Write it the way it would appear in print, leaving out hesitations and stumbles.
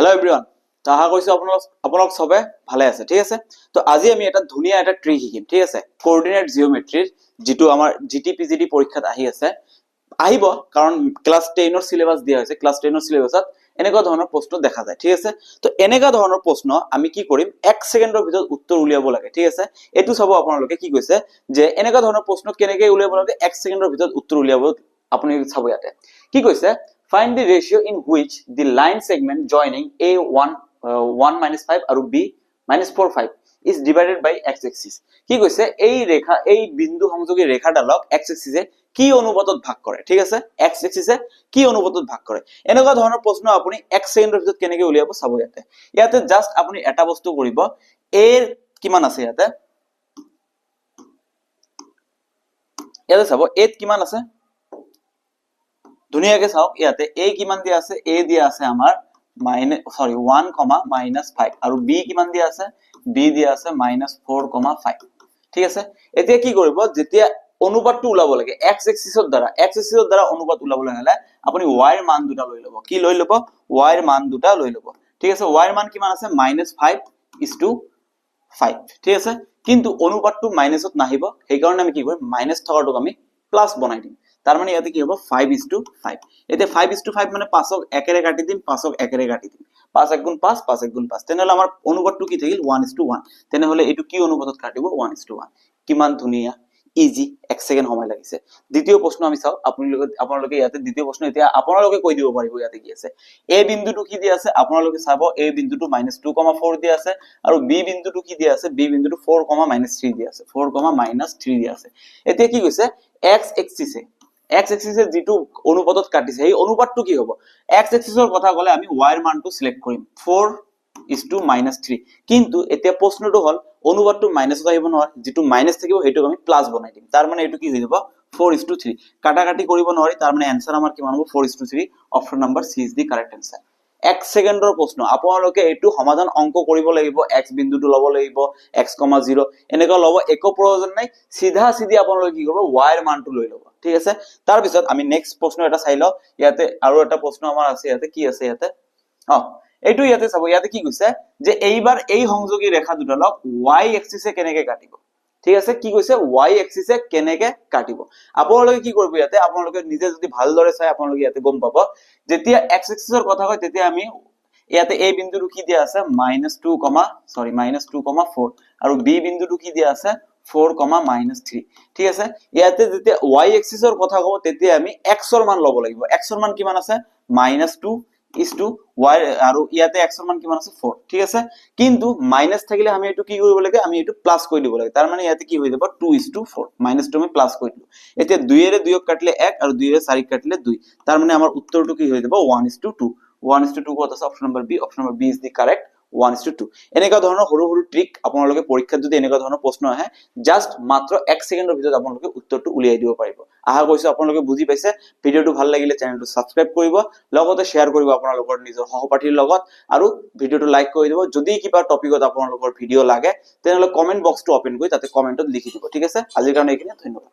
hello everyone तो आशा কৰিছো আপোনালোক সবে ভালে আছে ঠিক আছে তো আজি আমি এটা ধুনিয়া এটা ট্ৰি শিকিম ঠিক আছে কোঅৰ্ডিনেট জিওমেট্ৰিৰ যেটো আমাৰ জিটিপিজিডি পৰীক্ষাত আহি আছে আহিব কাৰণ ক্লাস 10 ৰ সিলেবাস দিয়া হৈছে ক্লাস 10 ৰ সিলেবাসত এনেকা ধৰণৰ প্ৰশ্ন দেখা যায় ঠিক আছে তো এনেকা ধৰণৰ প্ৰশ্ন আমি কি কৰিম 1 সেকেন্ডৰ ভিতৰত উত্তৰ উলিয়াব লাগে ঠিক আছে এটো সব আপোনালোকে কি কৈছে যে এনেকা ধৰণৰ প্ৰশ্ন কেনেকৈ উলিয়াব লাগে 1 সেকেন্ডৰ ভিতৰত উত্তৰ উলিয়াব আপুনি চাব ইয়াতে কি কৈছে find the ratio in which the line segment joining a1 1 minus 5 আৰু b minus 4 5 is divided by x axis কি কৈছে এই ৰেখা এই বিন্দু সংযোগী ৰেখাডালক x axis এ কি অনুপাতত ভাগ কৰে ঠিক আছে x axis এ কি অনুপাতত ভাগ কৰে এনেকা ধৰণৰ প্ৰশ্ন আপুনি 1 সেকেন্ডৰ ভিতৰত কেনেকৈ উলিয়াব চাব ইয়াতে জাস্ট আপুনি এটা বস্তু কৰিব a কিমান আছে ইয়াতে চাব a কিমান আছে ধুনিয়াকে চাওক ইয়াতে a কিমান দিয়া আছে a দিয়া আছে আমাৰ 1, -5 আৰু b কিমান দিয়া আছে b দিয়া আছে -4, 5 ঠিক আছে এতিয়া কি কৰিব যেতিয়া অনুপাতটো উলাব লাগে x এক্সিসৰ দ্বাৰা অনুপাত উলাবলৈ হলে আপুনি y ৰ মান দুটা লৈ লব কি লৈ লব y ৰ মান দুটা লৈ লব ঠিক আছে y ৰ মান কিমান আছে -5:5 ঠিক আছে কিন্তু অনুপাতটো মাইনাসত নাহিব সেই কাৰণে আমি কি কৰিম মাইনাস থকাটোক আমি প্লাস বনাই দিম তার মানে ইয়াতে কি হবে 5:5 এতে 5:5 মানে 5ক একেৰে কাটি দিম 5ক একেৰে কাটি দিম 5 * 5 5 * 5 তেনেহলে আমাৰ অনুপাতটো কি থাকিল 1:1 তেনেহলে এটো কি অনুপাতত কাটিব 1:1 কিমান ধুনিয়া ইজি 1 সেকেন্ড সময় লাগিছে দ্বিতীয় প্ৰশ্ন আমি চাও আপোনালোকে ইয়াতে দ্বিতীয় প্ৰশ্ন এতিয়া আপোনালোকে কৈ দিব পাৰিব ইয়াতে কি আছে a বিন্দুটো কি দিয়া আছে আপোনালোকে চাব a বিন্দুটো -2,4 দিয়া আছে আৰু b বিন্দুটো কি দিয়া আছে b বিন্দুটো 4,-3 দিয়া আছে 4,-3 দিয়া আছে এতিয়া কি কৈছে x এক্সিসে যেটো অনুপাতত কাটিছে এই অনুপাতটো কি হ'ব x এক্সিসৰ কথা কলে আমি y ৰ মানটো সিলেক্ট কৰিম 4:-3 কিন্তু এতিয়া প্ৰশ্নটো হল অনুপাতটো মাইনাসত আহিব নহয় যেটো মাইনাস থাকিব হেতু আমি প্লাস বনাই দিম তাৰ মানে এটো কি হৈ যাব 4:3 কাটাকাটি কৰিব নোৱাৰি তাৰ মানে आंसर আমাৰ কিমান হ'ব 4:3 option number C is the correct answer 1 সেকেন্ডৰ প্ৰশ্ন আপোনালোকে এটো সমাধান অংক কৰিব লাগিব x বিন্দুটো লব লাগিব x, 0 এনেকা লব একো প্ৰয়োজন নাই সিধা সিধি আপোনালোকে কি কৰিব y ৰ মানটো লৈ লব ঠিক আছে তাৰ পিছত আমি নেক্সট প্ৰশ্ন এটা চাই লও ইয়াতে আৰু এটা প্ৰশ্ন আমাৰ আছে ইয়াতে কি আছে ইয়াতে এইটো ইয়াতে চাব ইয়াতে কি কৈছে যে এইবাৰ এই সংযোগী ৰেখা দুডালক y এক্সিসে কেনেকৈ কাটিব ঠিক আছে কি কৈছে y এক্সিসে কেনেকৈ কাটিব আপোনালোকে কি কৰিব ইয়াতে আপোনালোকে নিজে যদি ভালদৰে চাই আপোনালোকে ইয়াতে গম পাব যেতিয়া x এক্সিসৰ কথা কয় তেতিয়া আমি ইয়াতে a বিন্দুটো কি দিয়া আছে -2,4 আৰু b বিন্দুটো কি দিয়া আছে 4,-3 ঠিক আছে ইয়াতে যেতিয়া y এক্সিসৰ কথা কব তেতিয়া আমি x ৰ মান লব লাগিব x ৰ মান কিমান আছে -2:y আৰু ইয়াতে x ৰ মান কিমান আছে 4 ঠিক আছে কিন্তু মাইনাস থাকিলে আমি এটো কি কৰিব লাগে আমি এটো প্লাস কৰি দিব লাগে তাৰ মানে ইয়াতে কি হৈ যাব 2:4 -2 আমি প্লাস কৰি দিলো এতিয়া 2 এৰে 2ক কাটিলে 1 আৰু 2 এৰে 4ক কাটিলে 2 তাৰ মানে আমাৰ উত্তৰটো কি হৈ যাব 1:2 1:2 কত আছে option number B is the correct 1:2 এনেকা ধৰণৰ সৰু সৰু ট্ৰিক আপোনালোকে পৰীক্ষাত যদি এনেকা ধৰণৰ প্ৰশ্ন আহে জাস্ট মাত্ৰ 1 সেকেন্ডৰ ভিতৰত আপোনালোকে উত্তৰটো উলিয়াই দিব পাৰিব আশা কৰিছো আপোনালোকে বুজি পাইছে ভিডিওটো ভাল লাগিলে চেনেলটো সাবস্ক্ৰাইব কৰিব লগতে শেয়াৰ কৰিব আপোনালোকৰ নিজৰ সহপাঠীৰ লগত আৰু ভিডিওটো লাইক কৰি দিব যদি কিবা টপিকত আপোনালোকৰ ভিডিও লাগে তেনেহলে কমেন্ট বক্সটো ওপেন কৰি তাতে কমেন্টত লিখি দিব ঠিক আছে আজিৰ কাৰণে এইখিনি ধন্যবাদ